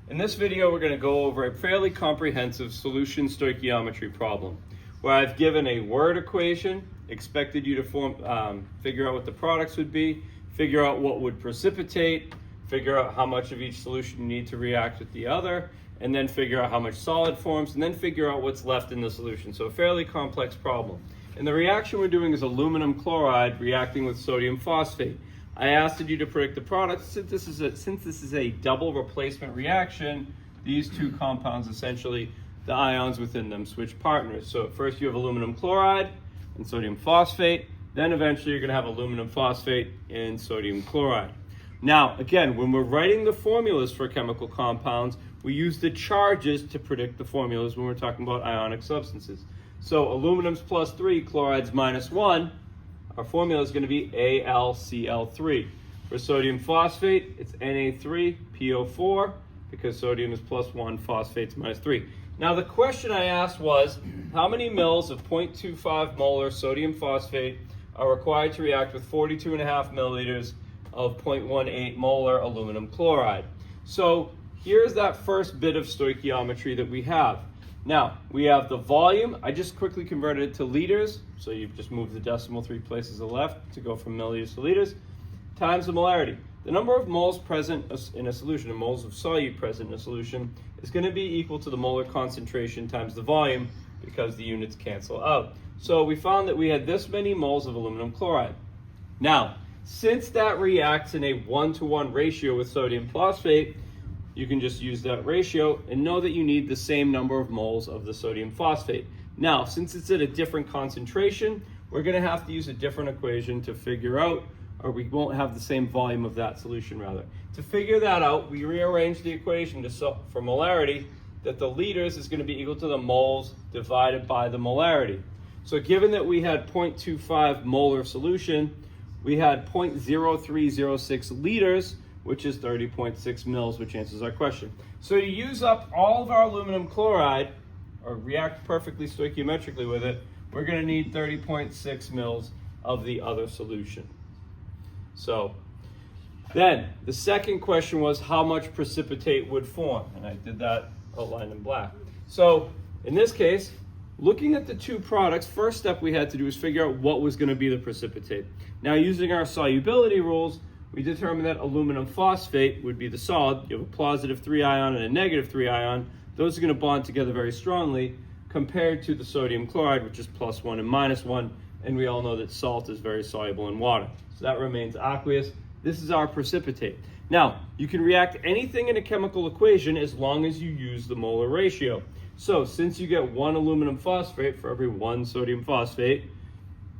In this video, we're going to go over a fairly comprehensive solution stoichiometry problem, where I've given a word equation, expected you to figure out what the products would be, figure out what would precipitate, figure out how much of each solution you need to react with the other, and then figure out how much solid forms, and then figure out what's left in the solution. So a fairly complex problem. And the reaction we're doing is aluminum chloride reacting with sodium phosphate. I asked you to predict the product. Since this is a double replacement reaction, these two compounds, essentially, the ions within them switch partners. So at first you have aluminum chloride and sodium phosphate. Then eventually you're going to have aluminum phosphate and sodium chloride. Now, again, when we're writing the formulas for chemical compounds, we use the charges to predict the formulas when we're talking about ionic substances. So aluminum's +3, chloride's -1. Our formula is going to be AlCl3. For sodium phosphate, it's Na3PO4 because sodium is +1, phosphate's -3. Now the question I asked was, how many mils of 0.25 molar sodium phosphate are required to react with 42.5 milliliters of 0.18 molar aluminum chloride? So here's that first bit of stoichiometry that we have. Now, we have the volume. I just quickly converted it to liters, so you've just moved the decimal 3 places to the left to go from milliliters to liters, times the molarity. The number of moles present in a solution, or moles of solute present in a solution, is going to be equal to the molar concentration times the volume, because the units cancel out. So we found that we had this many moles of aluminum chloride. Now, since that reacts in a 1-to-1 ratio with sodium phosphate, you can just use that ratio and know that you need the same number of moles of the sodium phosphate. Now, since it's at a different concentration, we're going to have to use a different equation to figure out, or we won't have the same volume of that solution rather. To figure that out, we rearrange the equation for molarity, that the liters is going to be equal to the moles divided by the molarity. So given that we had 0.25 molar solution, we had 0.0306 liters, which is 30.6 mils, which answers our question. So to use up all of our aluminum chloride, or react perfectly stoichiometrically with it, we're going to need 30.6 mils of the other solution. So then the second question was how much precipitate would form, and I did that outlined in black. So in this case, looking at the two products, first step we had to do is figure out what was going to be the precipitate. Now, using our solubility rules, we determined that aluminum phosphate would be the solid. You have a +3 ion and a -3 ion. Those are going to bond together very strongly compared to the sodium chloride, which is +1 and -1. And we all know that salt is very soluble in water. So that remains aqueous. This is our precipitate. Now, you can react anything in a chemical equation as long as you use the molar ratio. So since you get 1 aluminum phosphate for every 1 sodium phosphate,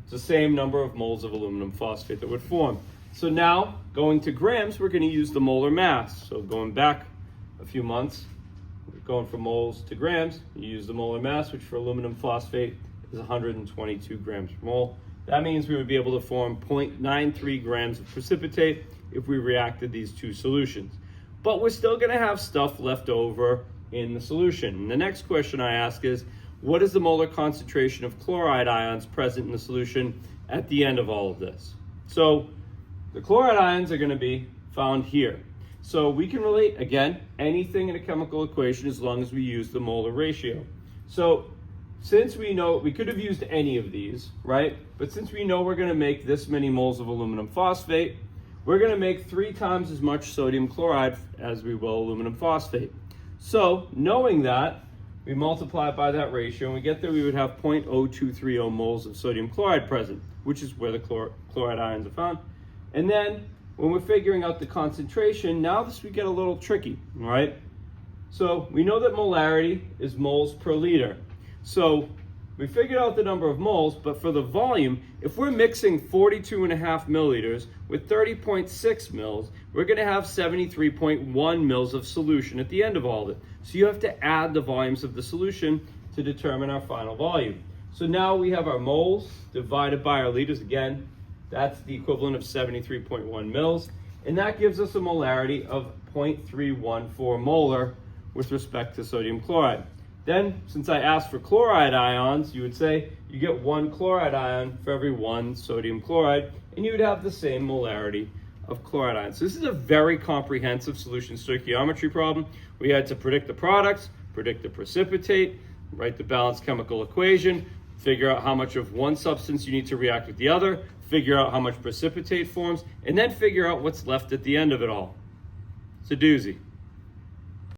it's the same number of moles of aluminum phosphate that would form. So now, going to grams, we're going to use the molar mass. So going back a few months, going from moles to grams, you use the molar mass, which for aluminum phosphate is 122 grams per mole. That means we would be able to form 0.93 grams of precipitate if we reacted these two solutions. But we're still going to have stuff left over in the solution. And the next question I ask is, what is the molar concentration of chloride ions present in the solution at the end of all of this? So the chloride ions are going to be found here. So we can relate, again, anything in a chemical equation as long as we use the molar ratio. So since we know, we could have used any of these, right? But since we know we're going to make this many moles of aluminum phosphate, we're going to make 3 times as much sodium chloride as we will aluminum phosphate. So knowing that, we multiply it by that ratio, and we get that we would have 0.0230 moles of sodium chloride present, which is where the chloride ions are found. And then when we're figuring out the concentration, now we get a little tricky, right? So we know that molarity is moles per liter. So we figured out the number of moles, but for the volume, if we're mixing 42.5 milliliters with 30.6 mils, we're going to have 73.1 mils of solution at the end of all of it. So you have to add the volumes of the solution to determine our final volume. So now we have our moles divided by our liters. Again, that's the equivalent of 73.1 mils. And that gives us a molarity of 0.314 molar with respect to sodium chloride. Then, since I asked for chloride ions, you would say you get 1 chloride ion for every 1 sodium chloride, and you would have the same molarity of chloride ions. So this is a very comprehensive solution stoichiometry problem. We had to predict the products, predict the precipitate, write the balanced chemical equation, figure out how much of one substance you need to react with the other, figure out how much precipitate forms, and then figure out what's left at the end of it all. It's a doozy.